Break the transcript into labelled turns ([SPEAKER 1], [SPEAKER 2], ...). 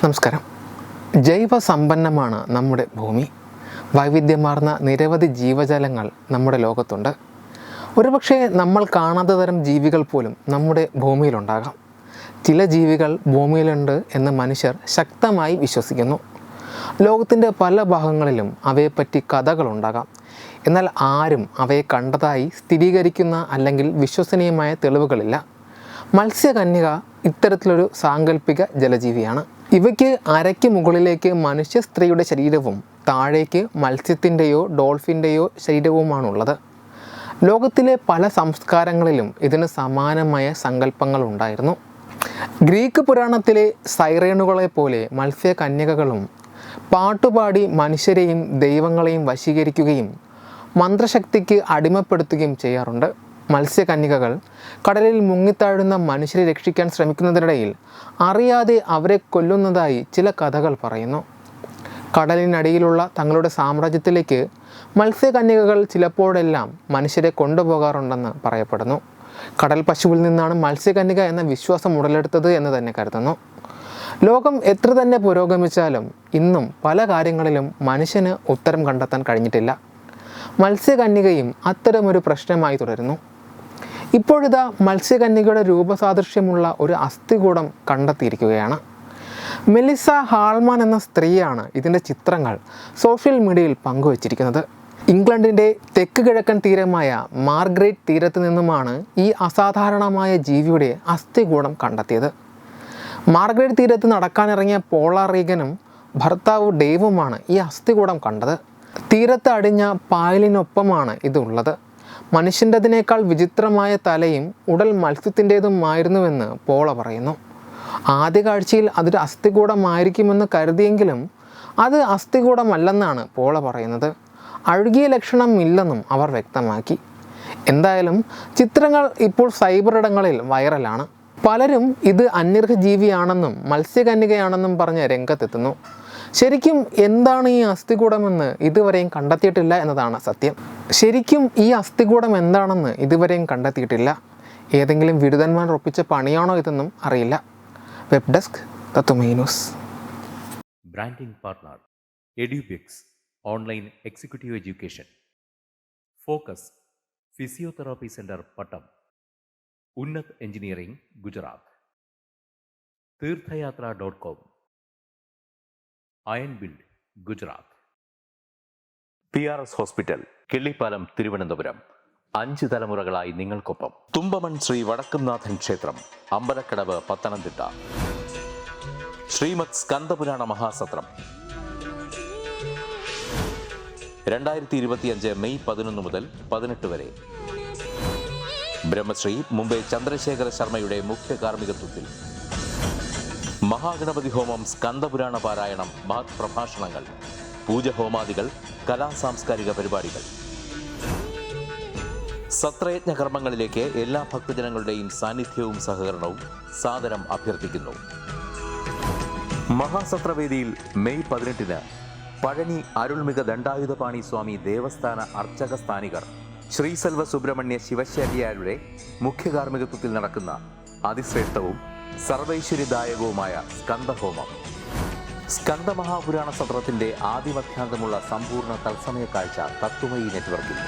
[SPEAKER 1] നമസ്കാരം. ജൈവസമ്പന്നമാണ് നമ്മുടെ ഭൂമി. വൈവിധ്യമാർന്ന നിരവധി ജീവജാലങ്ങൾ നമ്മുടെ ലോകത്തുണ്ട്. ഒരുപക്ഷെ നമ്മൾ കാണാത്ത തരം ജീവികൾ പോലും നമ്മുടെ ഭൂമിയിലുണ്ടാകാം. ചില ജീവികൾ ഭൂമിയിലുണ്ട് എന്ന് മനുഷ്യർ ശക്തമായി വിശ്വസിക്കുന്നു. ലോകത്തിൻ്റെ പല ഭാഗങ്ങളിലും അവയെപ്പറ്റി കഥകളുണ്ടാകാം. എന്നാൽ ആരും അവയെ കണ്ടതായി സ്ഥിരീകരിക്കുന്ന അല്ലെങ്കിൽ വിശ്വസനീയമായ തെളിവുകളില്ല. മത്സ്യകന്യക ഇത്തരത്തിലൊരു സാങ്കല്പിക ജലജീവിയാണ്. ഇവയ്ക്ക് അരയ്ക്ക് മുകളിലേക്ക് മനുഷ്യ സ്ത്രീയുടെ ശരീരവും താഴേക്ക് മത്സ്യത്തിൻ്റെയോ ഡോൾഫിൻ്റെയോ ശരീരവുമാണുള്ളത്. ലോകത്തിലെ പല സംസ്കാരങ്ങളിലും ഇതിന് സമാനമായ സങ്കല്പങ്ങൾ ഉണ്ടായിരുന്നു. ഗ്രീക്ക് പുരാണത്തിലെ സൈറേണുകളെ പോലെ മത്സ്യകന്യകകളും പാട്ടുപാടി മനുഷ്യരെയും ദൈവങ്ങളെയും വശീകരിക്കുകയും മന്ത്രശക്തിക്ക് അടിമപ്പെടുത്തുകയും ചെയ്യാറുണ്ട്. മത്സ്യകന്യകകൾ കടലിൽ മുങ്ങിത്താഴുന്ന മനുഷ്യരെ രക്ഷിക്കാൻ ശ്രമിക്കുന്നതിനിടയിൽ അറിയാതെ അവരെ കൊല്ലുന്നതായി ചില കഥകൾ പറയുന്നു. കടലിനടിയിലുള്ള തങ്ങളുടെ സാമ്രാജ്യത്തിലേക്ക് മത്സ്യകന്യകകൾ ചിലപ്പോഴെല്ലാം മനുഷ്യരെ കൊണ്ടുപോകാറുണ്ടെന്ന് പറയപ്പെടുന്നു. കടൽ പശുവിൽ നിന്നാണ് മത്സ്യകന്യക എന്ന വിശ്വാസം ഉടലെടുത്തത് എന്ന് തന്നെ കരുതുന്നു. ലോകം എത്ര തന്നെ പുരോഗമിച്ചാലും ഇന്നും പല കാര്യങ്ങളിലും മനുഷ്യന് ഉത്തരം കണ്ടെത്താൻ കഴിഞ്ഞിട്ടില്ല. മത്സ്യകന്യകയും അത്തരമൊരു പ്രശ്നമായി തുടരുന്നു. ഇപ്പോഴിതാ മത്സ്യകന്യകയുടെ രൂപസാദൃശ്യമുള്ള ഒരു അസ്ഥികൂടം കണ്ടെത്തിയിരിക്കുകയാണ്. മെലിസ ഹാൾമാൻ എന്ന സ്ത്രീയാണ് ഇതിൻ്റെ ചിത്രങ്ങൾ സോഷ്യൽ മീഡിയയിൽ പങ്കുവച്ചിരിക്കുന്നത്. ഇംഗ്ലണ്ടിൻ്റെ തെക്ക് കിഴക്കൻ തീരമായ മാർഗ്രേറ്റ് തീരത്ത് നിന്നുമാണ് ഈ അസാധാരണമായ ജീവിയുടെ അസ്ഥികൂടം കണ്ടെത്തിയത്. മാർഗ്രേറ്റ് തീരത്ത് നടക്കാനിറങ്ങിയ പോള റീഗനും ഭർത്താവ് ഡേവുമാണ് ഈ അസ്ഥികൂടം കണ്ടത്. തീരത്ത് അടിഞ്ഞ പായലിനൊപ്പമാണ് ഇതുള്ളത്. മനുഷ്യൻ്റെതിനേക്കാൾ വിചിത്രമായ തലയും ഉടൽ മത്സ്യത്തിൻ്റേതുമായിരുന്നുവെന്ന് പോള പറയുന്നു. ആദ്യ കാഴ്ചയിൽ അതൊരു അസ്ഥികൂടമായിരിക്കുമെന്ന് കരുതിയെങ്കിലും അത് അസ്ഥികൂടമല്ലെന്നാണ് പോള പറയുന്നത്. അഴുകിയ ലക്ഷണം ഇല്ലെന്നും അവർ വ്യക്തമാക്കി. എന്തായാലും ചിത്രങ്ങൾ ഇപ്പോൾ സൈബർ ഇടങ്ങളിൽ വൈറലാണ്. പലരും ഇത് അന്യഗ്രഹജീവിയാണെന്നും മത്സ്യകന്യകയാണെന്നും പറഞ്ഞ് രംഗത്തെത്തുന്നു. ശരിക്കും എന്താണ് ഈ അസ്ഥികൂടമെന്ന് ഇതുവരെയും കണ്ടെത്തിയിട്ടില്ല എന്നതാണ് സത്യം. ശരിക്കും ഈ അസ്ഥികൂടം എന്താണെന്ന് ഇതുവരെയും കണ്ടെത്തിയിട്ടില്ല. ഏതെങ്കിലും വിരുദ്ധന്മാർ ഒപ്പിച്ച പണിയാണോ ഇതെന്നും അറിയില്ല. വെബ് ഡെസ്ക് തത്തുമൈ news.
[SPEAKER 2] Branding partner Edubix online executive education. Focus physiotherapy centre Pattom. Unnat engineering Gujarat. തീർത്ഥയാത്ര.com. Iron build Gujarat. PRS hospital Killipalam Thiruvananthapuram. 5 തലമുറകളായി നിങ്ങൾക്കൊപ്പം. തുമ്പമൺ ശ്രീ വടക്കുംനാഥൻ ക്ഷേത്രം അമ്പലക്കടവ് പത്തനംതിട്ട. ശ്രീമദ് സ്കന്ദപുരാണ മഹാസത്രം 2025 മെയ് 11 മുതൽ 18 വരെ. ബ്രഹ്മശ്രീ മുംബൈ ചന്ദ്രശേഖര ശർമ്മയുടെ മുഖ്യ കാർമ്മികത്വത്തിൽ മഹാഗണപതി ഹോമം, സ്കന്ദപുരാണ പാരായണം, മഹത് പ്രഭാഷണങ്ങൾ, പൂജഹോമാദികൾ, കലാസാംസ്കാരിക പരിപാടികൾ. സത്രയജ്ഞ കർമ്മങ്ങളിലേക്ക് എല്ലാ ഭക്തജനങ്ങളുടെയും സാന്നിധ്യവും സഹകരണവും സാദരം അഭ്യർത്ഥിക്കുന്നു. മഹാസത്രവേദിയിൽ മെയ് 18 പഴനി അരുൾമിക ദണ്ഡായുധപാണി സ്വാമി ദേവസ്ഥാന അർച്ചക സ്ഥാനികർ ശ്രീസെൽവ സുബ്രഹ്മണ്യ ശിവശാരിയാരുടെ മുഖ്യ കാർമ്മികത്വത്തിൽ നടക്കുന്ന അതിശ്രേഷ്ഠവും സർവൈശ്വര്യദായകവുമായ സ്കന്ദഹോമം. സ്കന്ദമഹാപുരാണ സത്രത്തിന്റെ ആദിമധ്യാന്തമുള്ള സമ്പൂർണ്ണ തത്സമയ കാഴ്ച തത്വമയി നെറ്റ്വർക്കിൽ.